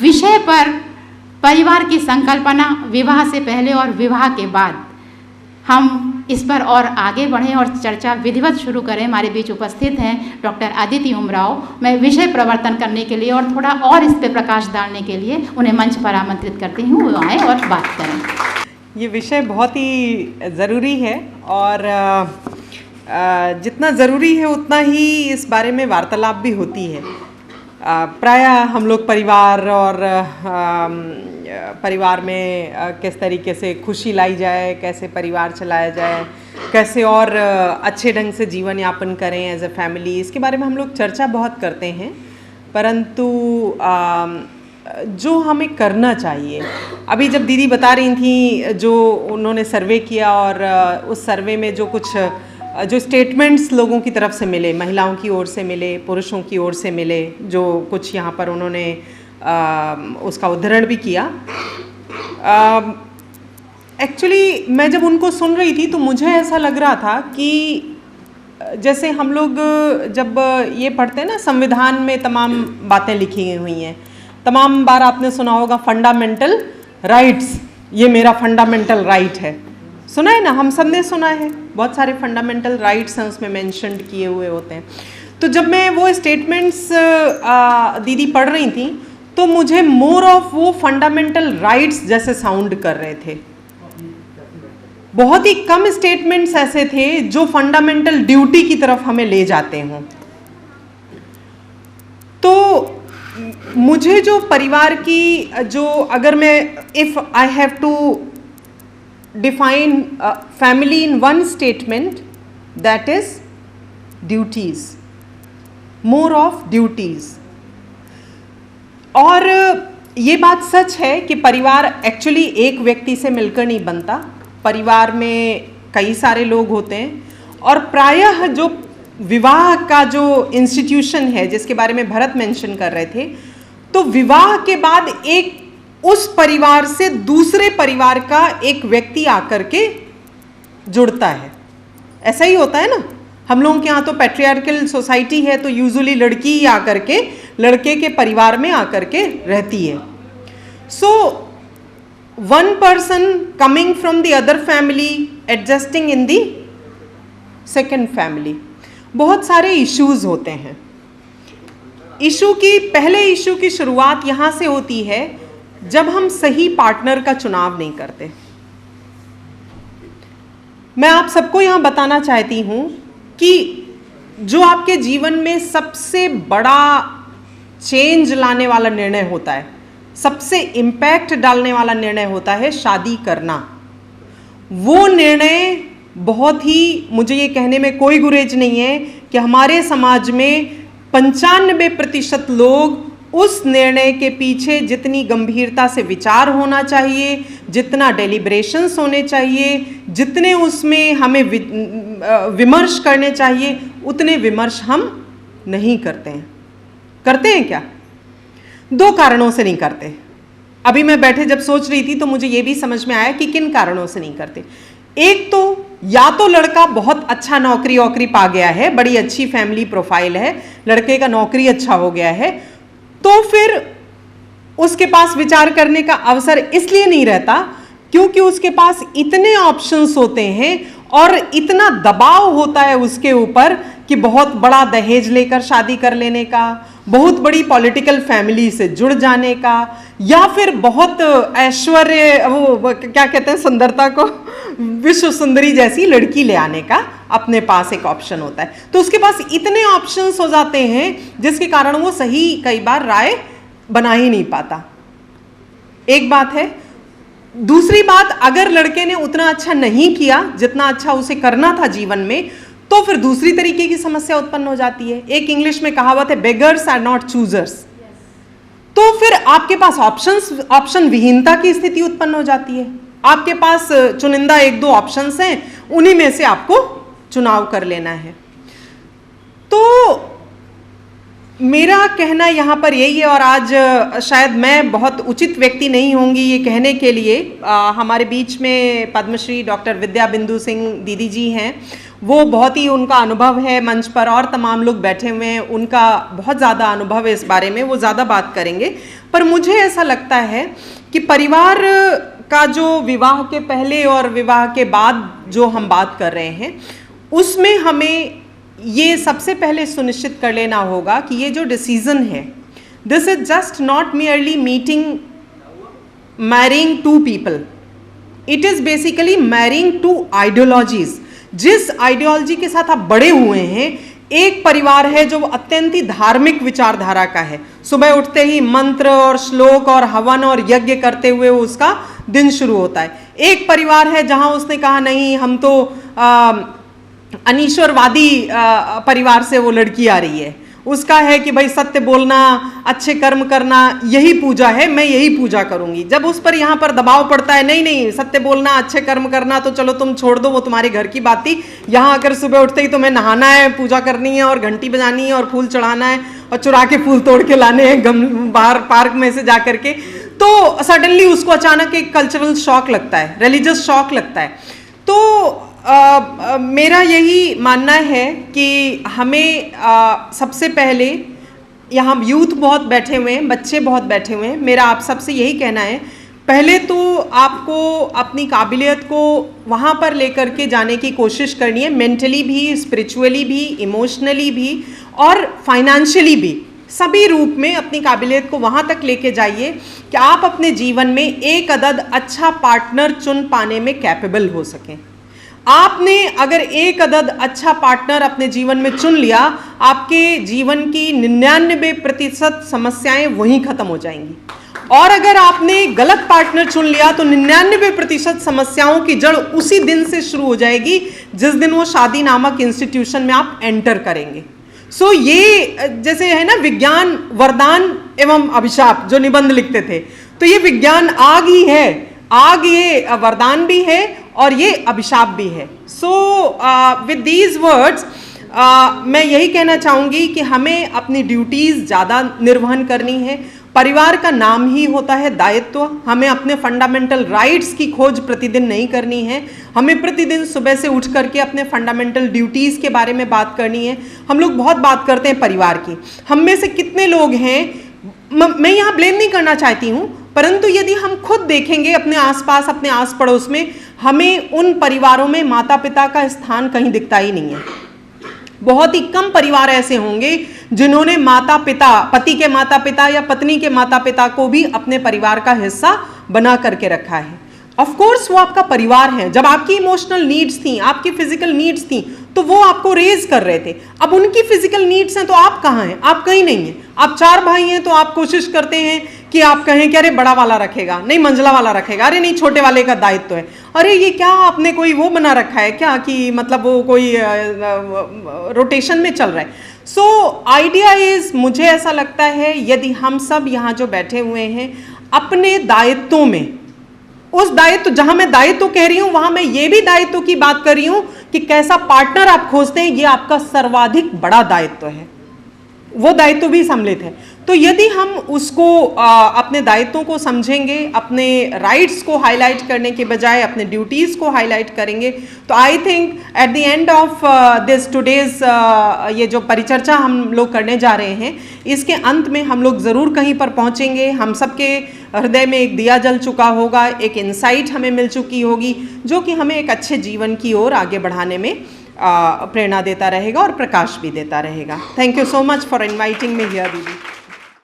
विषय पर परिवार की संकल्पना विवाह से पहले और विवाह के बाद हम इस पर और आगे बढ़ें और चर्चा विधिवत शुरू करें। हमारे बीच उपस्थित हैं डॉक्टर अदिति उमराव। मैं विषय प्रवर्तन करने के लिए और थोड़ा और इस पर प्रकाश डालने के लिए उन्हें मंच पर आमंत्रित करती हूँ, वो आएँ और बात करें। ये विषय बहुत ही ज़रूरी है और जितना ज़रूरी है उतना ही इस बारे में वार्तालाप भी होती है। प्रायः हम लोग परिवार और परिवार में किस तरीके से खुशी लाई जाए, कैसे परिवार चलाया जाए, कैसे और अच्छे ढंग से जीवन यापन करें एज ए फैमिली, इसके बारे में हम लोग चर्चा बहुत करते हैं। परंतु जो हमें करना चाहिए, अभी जब दीदी बता रही थी जो उन्होंने सर्वे किया और उस सर्वे में जो कुछ जो स्टेटमेंट्स लोगों की तरफ से मिले, महिलाओं की ओर से मिले, पुरुषों की ओर से मिले, जो कुछ यहाँ पर उन्होंने उसका उद्धरण भी किया। एक्चुअली मैं जब उनको सुन रही थी तो मुझे ऐसा लग रहा था कि जैसे हम लोग जब ये पढ़ते हैं ना, संविधान में तमाम बातें लिखी हुई हैं, तमाम बार आपने सुना होगा फंडामेंटल राइट्स, ये मेरा फंडामेंटल राइट है, सुना है ना, हम सब ने सुना है, बहुत सारे फंडामेंटल राइट्स हैं उसमें मेंशन्ड किए हुए होते हैं। तो जब मैं वो स्टेटमेंट्स दीदी पढ़ रही थी तो मुझे मोर ऑफ वो फंडामेंटल राइट्स जैसे साउंड कर रहे थे। बहुत ही कम स्टेटमेंट्स ऐसे थे जो फंडामेंटल ड्यूटी की तरफ हमें ले जाते हों। तो मुझे जो परिवार की जो, अगर मैं if I have to define family in one statement, that is duties, more of duties। और ये बात सच है कि परिवार एक्चुअली एक व्यक्ति से मिलकर नहीं बनता, परिवार में कई सारे लोग होते हैं। और प्रायः जो विवाह का जो इंस्टीट्यूशन है जिसके बारे में भरत मेंशन कर रहे थे, तो विवाह के बाद एक उस परिवार से दूसरे परिवार का एक व्यक्ति आकर के जुड़ता है। ऐसा ही होता है ना, हम लोगों के यहाँ तो पैट्रियार्कल सोसाइटी है तो यूजुअली लड़की ही आकर के लड़के के परिवार में आकर के रहती है। So one person coming from the other family adjusting in the second family, बहुत सारे इश्यूज होते हैं। पहले इशू की शुरुआत यहाँ से होती है जब हम सही पार्टनर का चुनाव नहीं करते। मैं आप सबको यहां बताना चाहती हूं कि जो आपके जीवन में सबसे बड़ा चेंज लाने वाला निर्णय होता है, सबसे इम्पैक्ट डालने वाला निर्णय होता है शादी करना। वो निर्णय बहुत ही, मुझे ये कहने में कोई गुरेज नहीं है कि हमारे समाज में 95% लोग उस निर्णय के पीछे जितनी गंभीरता से विचार होना चाहिए, जितना डेलिब्रेशंस होने चाहिए, जितने उसमें हमें विमर्श करने चाहिए, उतने विमर्श हम नहीं करते हैं। करते हैं क्या? 2 कारणों से नहीं करते। अभी मैं बैठे जब सोच रही थी तो मुझे ये भी समझ में आया कि किन कारणों से नहीं करते। एक तो या तो लड़का बहुत अच्छा नौकरी पा गया है, बड़ी अच्छी फैमिली प्रोफाइल है, लड़के का नौकरी अच्छा हो गया है, तो फिर उसके पास विचार करने का अवसर इसलिए नहीं रहता क्योंकि उसके पास इतने ऑप्शंस होते हैं और इतना दबाव होता है उसके ऊपर कि बहुत बड़ा दहेज लेकर शादी कर लेने का, बहुत बड़ी पॉलिटिकल फैमिली से जुड़ जाने का, या फिर बहुत ऐश्वर्य, वो क्या कहते हैं, सुंदरता को विश्व सुंदरी जैसी लड़की ले आने का अपने पास एक ऑप्शन होता है। तो उसके पास इतने ऑप्शंस हो जाते हैं जिसके कारण वो सही कई बार राय बना ही नहीं पाता। एक बात है। दूसरी बात, अगर लड़के ने उतना अच्छा नहीं किया जितना अच्छा उसे करना था जीवन में, तो फिर दूसरी तरीके की समस्या उत्पन्न हो जाती है। एक इंग्लिश में कहावत है, बेगर्स आर नॉट चूजर्स। तो फिर आपके पास ऑप्शन विहीनता की स्थिति उत्पन्न हो जाती है। आपके पास चुनिंदा 1-2 ऑप्शंस हैं, उन्हीं में से आपको चुनाव कर लेना है। तो मेरा कहना यहाँ पर यही है, और आज शायद मैं बहुत उचित व्यक्ति नहीं होंगी ये कहने के लिए। हमारे बीच में पद्मश्री डॉक्टर विद्या बिंदु सिंह दीदी जी हैं, वो बहुत ही उनका अनुभव है मंच पर, और तमाम लोग बैठे हुए हैं, उनका बहुत ज़्यादा अनुभव है इस बारे में, वो ज़्यादा बात करेंगे। पर मुझे ऐसा लगता है कि परिवार का जो विवाह के पहले और विवाह के बाद जो हम बात कर रहे हैं, उसमें हमें ये सबसे पहले सुनिश्चित कर लेना होगा कि ये जो डिसीजन है, this is just not merely marrying two people, it is basically marrying two ideologies. जिस आइडियोलॉजी के साथ आप बड़े हुए हैं, एक परिवार है जो अत्यंत ही धार्मिक विचारधारा का है, सुबह उठते ही मंत्र और श्लोक और हवन और यज्ञ करते हुए उसका दिन शुरू होता है। एक परिवार है जहां उसने कहा नहीं, हम तो अनीश्वरवादी परिवार से वो लड़की आ रही है, उसका है कि भाई सत्य बोलना, अच्छे कर्म करना, यही पूजा है, मैं यही पूजा करूंगी। जब उस पर यहाँ पर दबाव पड़ता है, नहीं नहीं सत्य बोलना, अच्छे कर्म करना तो चलो तुम छोड़ दो, वो तुम्हारे घर की बात थी, यहाँ आकर सुबह उठते ही तुम्हें नहाना है, पूजा करनी है और घंटी बजानी है और फूल चढ़ाना है और चुरा के फूल तोड़ के लाने हैं बाहर पार्क में से जा करके, तो सडनली उसको अचानक एक कल्चरल शॉक लगता है, रिलीजियस शॉक लगता है। तो मेरा यही मानना है कि हमें सबसे पहले, यहाँ यूथ बहुत बैठे हुए हैं, बच्चे बहुत बैठे हुए हैं, मेरा आप सबसे यही कहना है, पहले तो आपको अपनी काबिलियत को वहाँ पर लेकर के जाने की कोशिश करनी है, मेंटली भी, स्पिरिचुअली भी, इमोशनली भी और फाइनेंशियली भी, सभी रूप में अपनी काबिलियत को वहाँ तक लेके जाइए कि आप अपने जीवन में एक अदद अच्छा पार्टनर चुन पाने में कैपेबल हो सकें। आपने अगर एक अदद अच्छा पार्टनर अपने जीवन में चुन लिया, आपके जीवन की 99% समस्याएं वहीं खत्म हो जाएंगी। और अगर आपने गलत पार्टनर चुन लिया तो 99% समस्याओं की जड़ उसी दिन से शुरू हो जाएगी जिस दिन वो शादी नामक इंस्टीट्यूशन में आप एंटर करेंगे। सो ये जैसे है ना, विज्ञान वरदान एवं अभिशाप जो निबंध लिखते थे, तो ये विज्ञान आग ही है, आग ये वरदान भी है और ये अभिशाप भी है। सो विद दीज वर्ड्स मैं यही कहना चाहूँगी कि हमें अपनी ड्यूटीज़ ज़्यादा निर्वहन करनी है। परिवार का नाम ही होता है दायित्व। हमें अपने फंडामेंटल राइट्स की खोज प्रतिदिन नहीं करनी है, हमें प्रतिदिन सुबह से उठ करके अपने फंडामेंटल ड्यूटीज़ के बारे में बात करनी है। हम लोग बहुत बात करते हैं परिवार की, हम में से कितने लोग हैं, मैं यहाँ ब्लेम नहीं करना चाहती हूँ, परंतु यदि हम खुद देखेंगे अपने आसपास, अपने आस पड़ोस में, हमें उन परिवारों में माता पिता का स्थान कहीं दिखता ही नहीं है। बहुत ही कम परिवार ऐसे होंगे जिन्होंने माता पिता, पति के माता पिता या पत्नी के माता पिता को भी अपने परिवार का हिस्सा बना करके रखा है। ऑफ कोर्स वो आपका परिवार है। जब आपकी इमोशनल नीड्स थी, आपकी फिजिकल नीड्स थी, तो वो आपको रेज कर रहे थे। अब उनकी फिजिकल नीड्स हैं तो आप कहाँ हैं? आप कहीं नहीं हैं। आप 4 भाई हैं तो आप कोशिश करते हैं कि आप कहें कि अरे बड़ा वाला रखेगा, नहीं मंझला वाला रखेगा, अरे नहीं छोटे वाले का दायित्व है, अरे ये क्या आपने कोई वो बना रखा है क्या कि मतलब वो कोई रोटेशन में चल रहा है। सो आइडिया इज, मुझे ऐसा लगता है यदि हम सब यहाँ जो बैठे हुए हैं अपने दायित्वों में, उस दायित्व, जहां मैं दायित्व कह रही हूं वहां मैं ये भी दायित्व की बात कर रही हूं कि कैसा पार्टनर आप खोजते हैं, ये आपका सर्वाधिक बड़ा दायित्व है, वो दायित्व भी सम्मिलित है। तो यदि हम उसको अपने दायित्वों को समझेंगे, अपने राइट्स को हाईलाइट करने के बजाय अपने ड्यूटीज़ को हाईलाइट करेंगे, तो I think at the end of this today's ये जो परिचर्चा हम लोग करने जा रहे हैं, इसके अंत में हम लोग ज़रूर कहीं पर पहुंचेंगे। हम सबके हृदय में एक दिया जल चुका होगा, एक इंसाइट हमें मिल चुकी होगी जो कि हमें एक अच्छे जीवन की ओर आगे बढ़ाने में प्रेरणा देता रहेगा और प्रकाश भी देता रहेगा। Thank you so much for inviting me here दीदी।